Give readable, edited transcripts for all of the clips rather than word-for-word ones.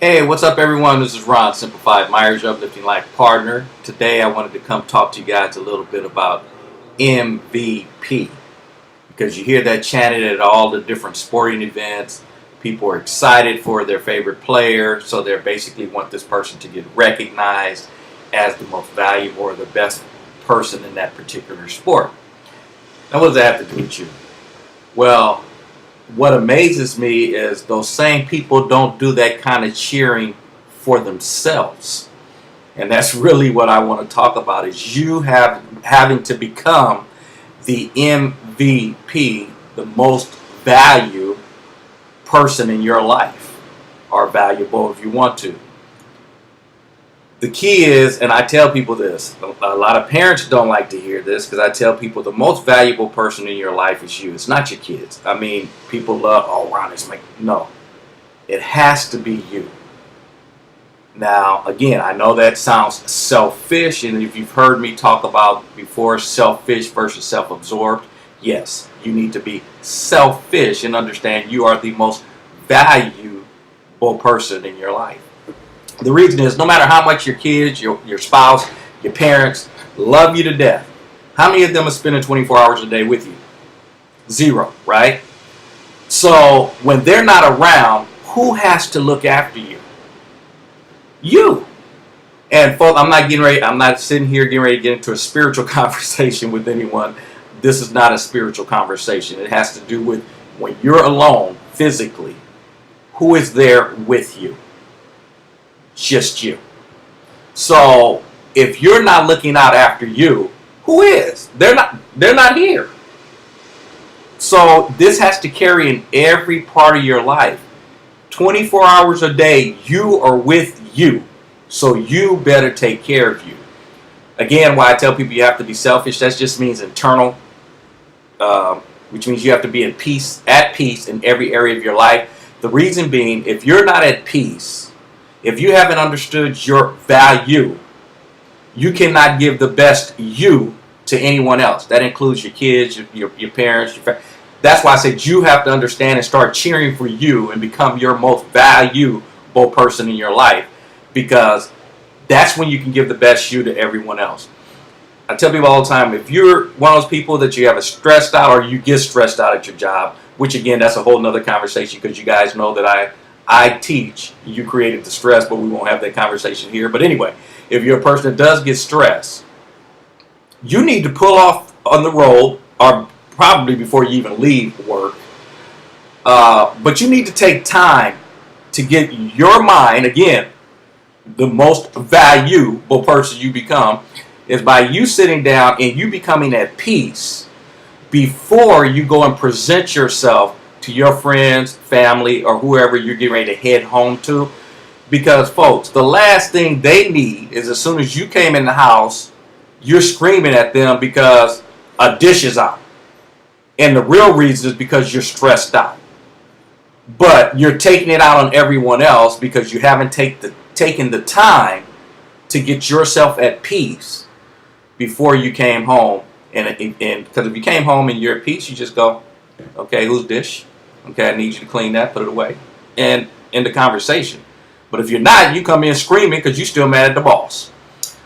Hey, what's up everyone? This is Ron, Simplified Myers Uplifting Life Partner. Today I wanted to come talk to you guys a little bit about MVP. Because you hear that chanted at all the different sporting events. People are excited for their favorite player, so they basically want this person to get recognized as the most valuable or the best person in that particular sport. Now what does that have to do with you? Well, what amazes me is those same people don't do that kind of cheering for themselves. And that's really what I want to talk about, is you having to become the MVP, the most valued person in your life, or valuable if you want to. The key is, and I tell people this, a lot of parents don't like to hear this, because I tell people the most valuable person in your life is you. It's not your kids. I mean, people love, oh, Ron, it's no. It has to be you. Now, again, I know that sounds selfish, and if you've heard me talk about before selfish versus self-absorbed, yes, you need to be selfish and understand you are the most valuable person in your life. The reason is, no matter how much your kids, your spouse, your parents love you to death, how many of them are spending 24 hours a day with you? Zero, right? So when they're not around, who has to look after you? You. And folks, I'm not sitting here getting ready to get into a spiritual conversation with anyone. This is not a spiritual conversation. It has to do with when you're alone physically, who is there with you? Just you. So if you're not looking out after you, who is? They're not here. So this has to carry in every part of your life. 24 hours a day, you are with you. So you better take care of you. Again, why I tell people you have to be selfish, that just means internal, which means you have to be at peace in every area of your life. The reason being, if you're not at peace, if you haven't understood your value, you cannot give the best you to anyone else. That includes your kids, your parents, your family. That's why I said you have to understand and start cheering for you and become your most valuable person in your life, because that's when you can give the best you to everyone else. I tell people all the time, if you're one of those people that you have a stressed out, or you get stressed out at your job, which again, that's a whole nother conversation, because you guys know that I teach, you created the stress, but we won't have that conversation here. But anyway, if you're a person that does get stressed, you need to pull off on the road, or probably before you even leave work. But you need to take time to get your mind, again, the most valuable person you become is by you sitting down and you becoming at peace before you go and present yourself to your friends, family, or whoever you're getting ready to head home to. Because folks, the last thing they need is, as soon as you came in the house, you're screaming at them because a dish is out. And the real reason is because you're stressed out. But you're taking it out on everyone else because you haven't taken the time to get yourself at peace before you came home. And because if you came home and you're at peace, you just go, okay, whose dish? Okay, I need you to clean that, put it away, and end the conversation. But if you're not, you come in screaming because you're still mad at the boss.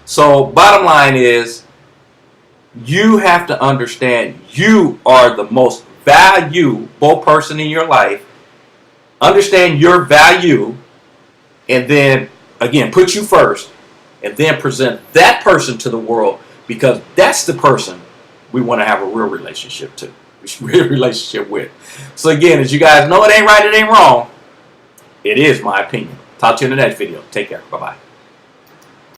So bottom line is, you have to understand you are the most valuable person in your life. Understand your value, and then, again, put you first, and then present that person to the world, because that's the person we want to have a real relationship with. So again, as you guys know, it ain't right, it ain't wrong. It is my opinion. Talk to you in the next video. Take care. Bye-bye.